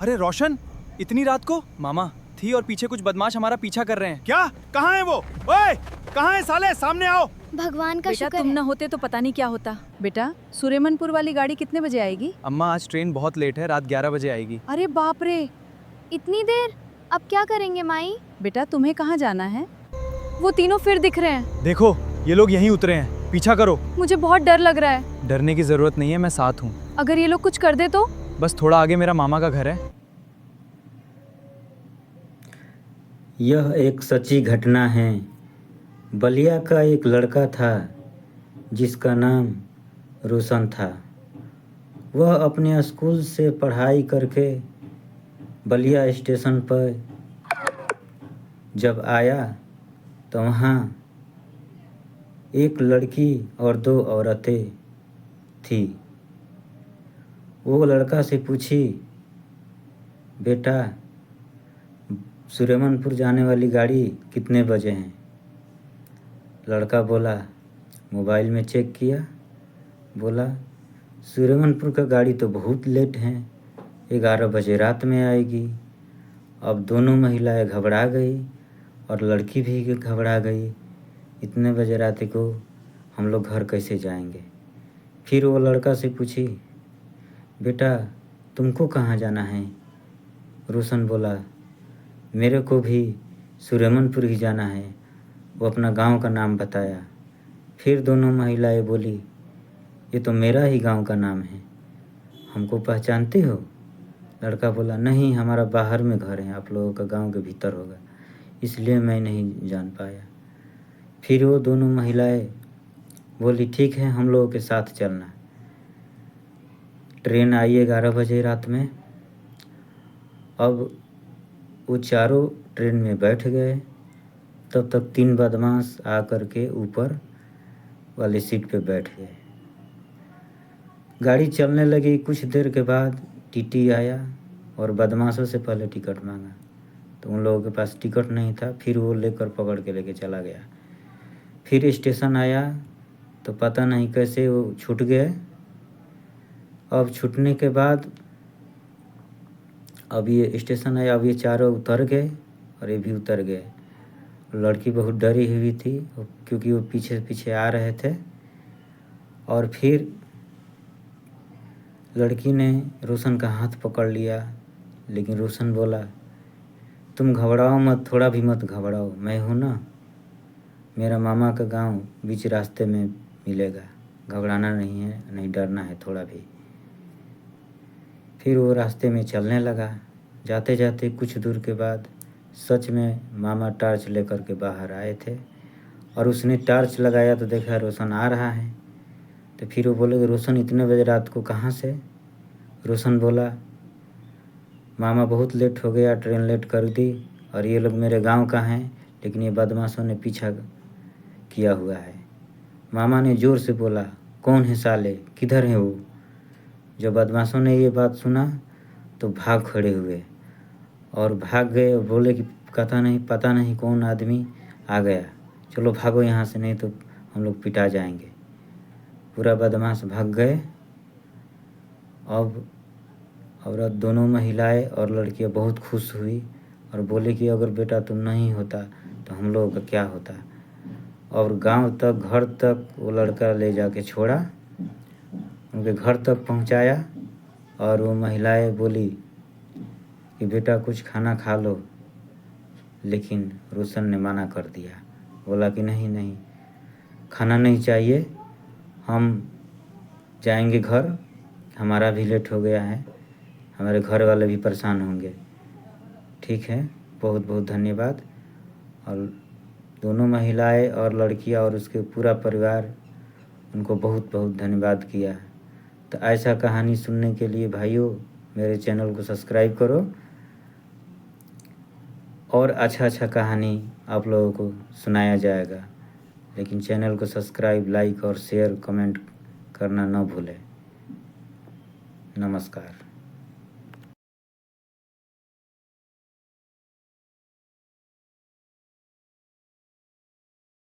अरे रोशन, इतनी रात को? मामा थी और पीछे कुछ बदमाश हमारा पीछा कर रहे हैं। क्या? कहाँ है वो? ओए, कहाँ है साले? सामने आओ। भगवान का बेटा शुक्र तुम है। न होते तो पता नहीं क्या होता। बेटा सुरेमनपुर वाली गाड़ी कितने बजे आएगी? अम्मा आज ट्रेन बहुत लेट है, रात 11 बजे आएगी। अरे बाप रे। इतनी देर? अब क्या करेंगे माई? बेटा तुम्हें कहाँ जाना है? वो तीनों फिर दिख रहे हैं। देखो ये लोग यहीं उतरे हैं, पीछा करो। मुझे बहुत डर लग रहा है। डरने की जरूरत नहीं है, मैं साथ हूँ। अगर ये लोग कुछ कर दे तो? बस थोड़ा आगे मेरा मामा का घर है। यह एक सच्ची घटना है। बलिया का एक लड़का था जिसका नाम रोशन था। वह अपने स्कूल से पढ़ाई करके बलिया स्टेशन पर जब आया तो वहाँ एक लड़की और दो औरतें थी। वो लड़का से पूछी, बेटा सुरेमनपुर जाने वाली गाड़ी कितने बजे हैं? लड़का बोला, मोबाइल में चेक किया, बोला सुरेमनपुर का गाड़ी तो बहुत लेट है, 11 बजे रात में आएगी। अब दोनों महिलाएं घबरा गई और लड़की भी घबरा गई। इतने बजे रात को हम लोग घर कैसे जाएंगे? फिर वो लड़का से पूछी, बेटा तुमको कहाँ जाना है? रोशन बोला, मेरे को भी सुरेमनपुर ही जाना है। वो अपना गांव का नाम बताया। फिर दोनों महिलाएं बोली, ये तो मेरा ही गांव का नाम है, हमको पहचानते हो? लड़का बोला, नहीं हमारा बाहर में घर है, आप लोगों का गांव के भीतर होगा, इसलिए मैं नहीं जान पाया। फिर वो दोनों महिलाएं बोली, ठीक है हम लोगों के साथ चलना। ट्रेन आई 11 बजे रात में। अब वो चारों ट्रेन में बैठ गए। तब तक 3 बदमाश आ कर के ऊपर वाली सीट पे बैठ गए। गाड़ी चलने लगी। कुछ देर के बाद टीटी आया और बदमाशों से पहले टिकट मांगा, तो उन लोगों के पास टिकट नहीं था। फिर वो लेकर पकड़ के लेके चला गया। फिर स्टेशन आया तो पता नहीं कैसे वो छूट गए। अब छूटने के बाद अब ये स्टेशन आया, अब ये चारों उतर गए और ये भी उतर गए। लड़की बहुत डरी हुई थी क्योंकि वो पीछे पीछे आ रहे थे। और फिर लड़की ने रोशन का हाथ पकड़ लिया, लेकिन रोशन बोला, तुम घबराओ मत, थोड़ा भी मत घबराओ, मैं हूँ ना, मेरा मामा का गांव बीच रास्ते में मिलेगा, घबराना नहीं है, नहीं डरना है थोड़ा भी। फिर वो रास्ते में चलने लगा। जाते जाते कुछ दूर के बाद सच में मामा टार्च लेकर के बाहर आए थे और उसने टार्च लगाया तो देखा रोशन आ रहा है। तो फिर वो बोले, रोशन इतने बजे रात को कहाँ से? रोशन बोला, मामा बहुत लेट हो गया, ट्रेन लेट कर दी और ये लोग मेरे गांव का हैं, लेकिन ये बदमाशों ने पीछा किया हुआ है। मामा ने ज़ोर से बोला, कौन है साले, किधर है वो? जब बदमाशों ने ये बात सुना तो भाग खड़े हुए और भाग गए और बोले कि पता नहीं कौन आदमी आ गया, चलो भागो यहाँ से, नहीं तो हम लोग पिटा जाएंगे। पूरा बदमाश भाग गए। अब औरत दोनों महिलाएं और लड़कियां बहुत खुश हुई और बोले कि अगर बेटा तुम नहीं होता तो हम लोगों का क्या होता। और गांव तक, घर तक वो लड़का ले जाके छोड़ा, उनके घर तक पहुंचाया। और वो महिलाएं बोली कि बेटा कुछ खाना खा लो, लेकिन रोशन ने मना कर दिया। बोला कि नहीं खाना नहीं चाहिए, हम जाएंगे घर, हमारा भी लेट हो गया है, हमारे घर वाले भी परेशान होंगे। ठीक है, बहुत बहुत धन्यवाद। और दोनों महिलाएं और लड़कियां और उसके पूरा परिवार उनको बहुत बहुत धन्यवाद किया। तो ऐसा कहानी सुनने के लिए भाइयों मेरे चैनल को सब्सक्राइब करो और अच्छा कहानी आप लोगों को सुनाया जाएगा। लेकिन चैनल को सब्सक्राइब, लाइक और शेयर, कमेंट करना न भूलें। नमस्कार।